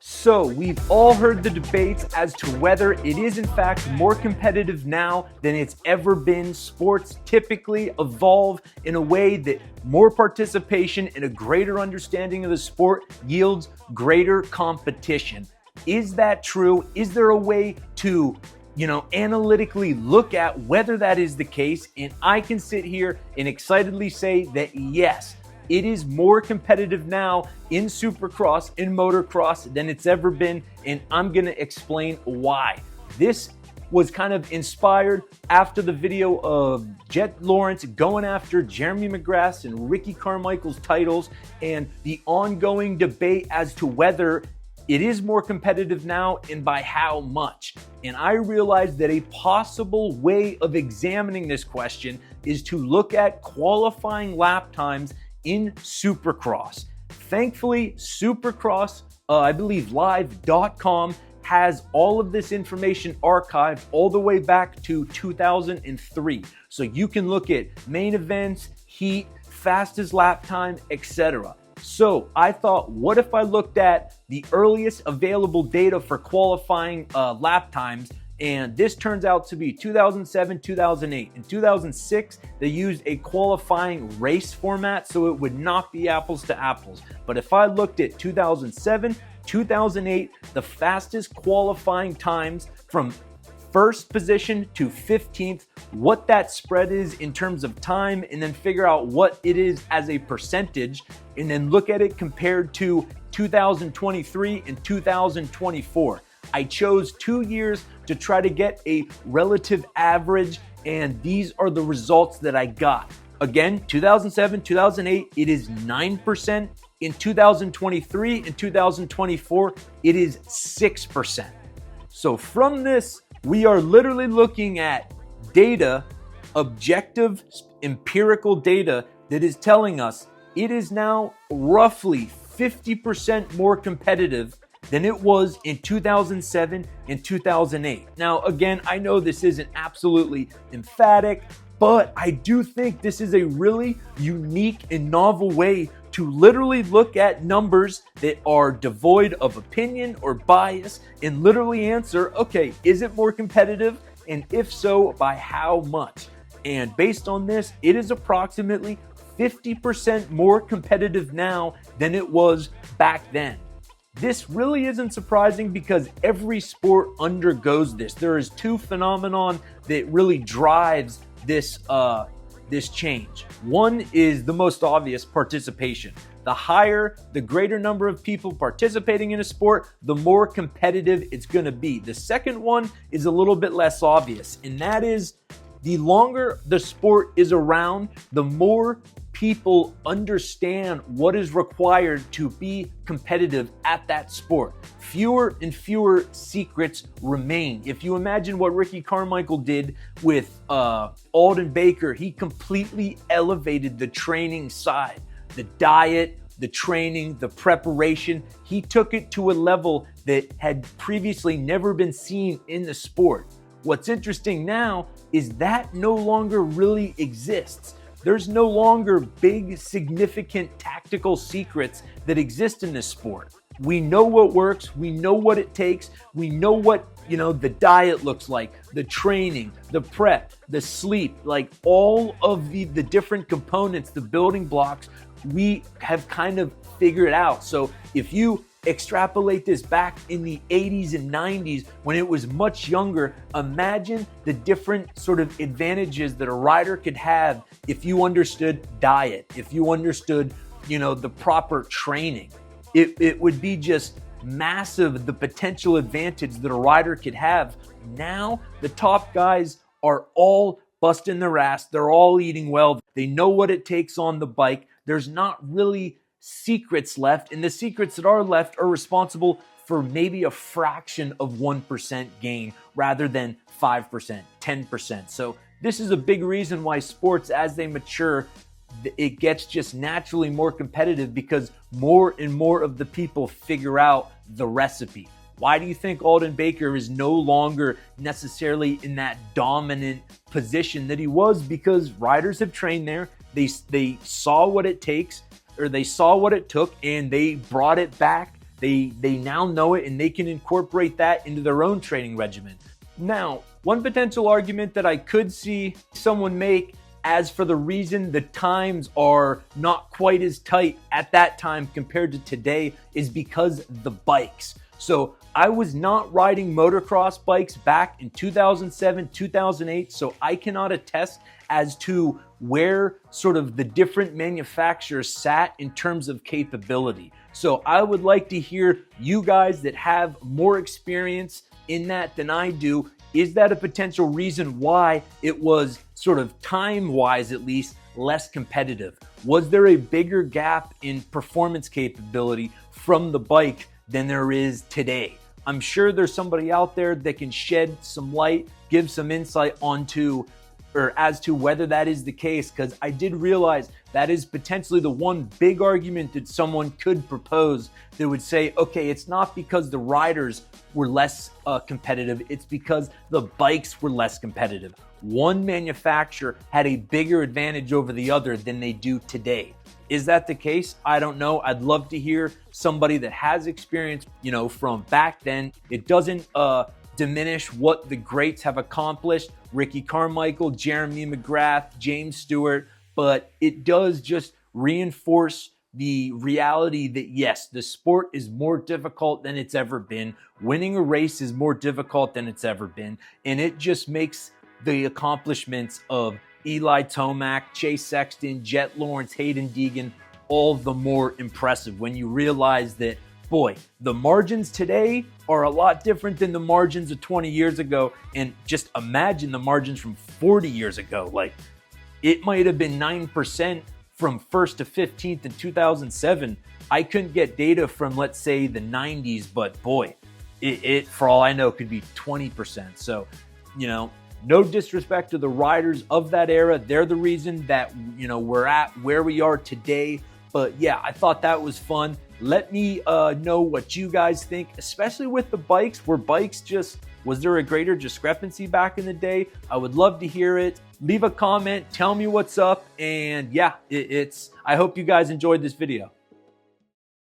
So we've all heard the debates as to whether it is in fact more competitive now than it's ever been. Sports typically evolve in a way that more participation and a greater understanding of the sport yields greater competition. Is that true? Is there a way to analytically look at whether that is the case? And I can sit here and excitedly say that yes, it is more competitive now in Supercross, in motocross than it's ever been, and I'm gonna explain why. This was kind of inspired after the video of Jet Lawrence going after Jeremy McGrath's and Ricky Carmichael's titles and the ongoing debate as to whether it is more competitive now and by how much. And I realized that a possible way of examining this question is to look at qualifying lap times in Supercross. Thankfully, Supercross, I believe live.com has all of this information archived all the way back to 2003. So you can look at main events, heat, fastest lap time, etc. So I thought, what if I looked at the earliest available data for qualifying lap times? And this turns out to be 2007, 2008. In 2006, they used a qualifying race format, so it would not be apples to apples. But if I looked at 2007, 2008, the fastest qualifying times from first position to 15th, what that spread is in terms of time, and then figure out what it is as a percentage, and then look at it compared to 2023 and 2024. I chose 2 years to try to get a relative average, and these are the results that I got. Again, 2007, 2008, it is 9%. In 2023 and 2024, it is 6%. So from this, we are literally looking at data, objective, empirical data that is telling us it is now roughly 50% more competitive than it was in 2007 and 2008. Now, again, I know this isn't absolutely emphatic, but I do think this is a really unique and novel way to literally look at numbers that are devoid of opinion or bias and literally answer, okay, is it more competitive? And if so, by how much? And based on this, it is approximately 50% more competitive now than it was back then. This really isn't surprising because every sport undergoes this. There is two phenomenon that really drives this change. One is the most obvious, participation. The higher, the greater number of people participating in a sport, the more competitive it's going to be. The second one is a little bit less obvious, and that is the longer the sport is around, the more people understand what is required to be competitive at that sport. Fewer and fewer secrets remain. If you imagine what Ricky Carmichael did with Alden Baker, he completely elevated the training side, the diet, the training, the preparation. He took it to a level that had previously never been seen in the sport. What's interesting now is that no longer really exists. There's no longer big, significant tactical secrets that exist in this sport. We know what works. We know what it takes. We know what, the diet looks like, the training, the prep, the sleep, like all of the different components, the building blocks, we have kind of figured out. So if you extrapolate this back in the 80s and 90s when it was much younger, imagine the different sort of advantages that a rider could have if you understood diet, if you understood, the proper training. It would be just massive, the potential advantage that a rider could have. Now, the top guys are all busting their ass. They're all eating well. They know what it takes on the bike. There's not really secrets left, and the secrets that are left are responsible for maybe a fraction of 1% gain rather than 5%, 10%. So this is a big reason why sports, as they mature, it gets just naturally more competitive because more and more of the people figure out the recipe. Why do you think Alden Baker is no longer necessarily in that dominant position that he was? Because riders have trained there. They saw what it takes, or they saw what it took, and they brought it back They now know it and they can incorporate that into their own training regimen. Now, one potential argument that I could see someone make, as for the reason the times are not quite as tight at that time compared to today, is because the bikes. So I was not riding motocross bikes back in 2007, 2008, so I cannot attest as to where sort of the different manufacturers sat in terms of capability. So I would like to hear you guys that have more experience in that than I do. Is that a potential reason why it was sort of time-wise at least less competitive? Was there a bigger gap in performance capability from the bike than there is today? I'm sure there's somebody out there that can shed some light, give some insight onto or as to whether that is the case, because I did realize that is potentially the one big argument that someone could propose that would say, okay, it's not because the riders were less competitive, it's because the bikes were less competitive. One manufacturer had a bigger advantage over the other than they do today. Is that the case? I don't know. I'd love to hear somebody that has experience, from back then. It doesn't diminish what the greats have accomplished, Ricky Carmichael, Jeremy McGrath, James Stewart, but it does just reinforce the reality that yes, the sport is more difficult than it's ever been. Winning a race is more difficult than it's ever been, and it just makes the accomplishments of Eli Tomac, Chase Sexton, Jet Lawrence, Hayden Deegan all the more impressive when you realize that, boy, the margins today are a lot different than the margins of 20 years ago. And just imagine the margins from 40 years ago. Like, it might have been 9% from 1st to 15th in 2007. I couldn't get data from, let's say, the 90s, but boy, it for all I know, could be 20%. So, no disrespect to the riders of that era. They're the reason that, we're at where we are today. But yeah, I thought that was fun. Let me know what you guys think, especially with the bikes. Was there a greater discrepancy back in the day? I would love to hear it. Leave a comment, tell me what's up. And yeah, I hope you guys enjoyed this video.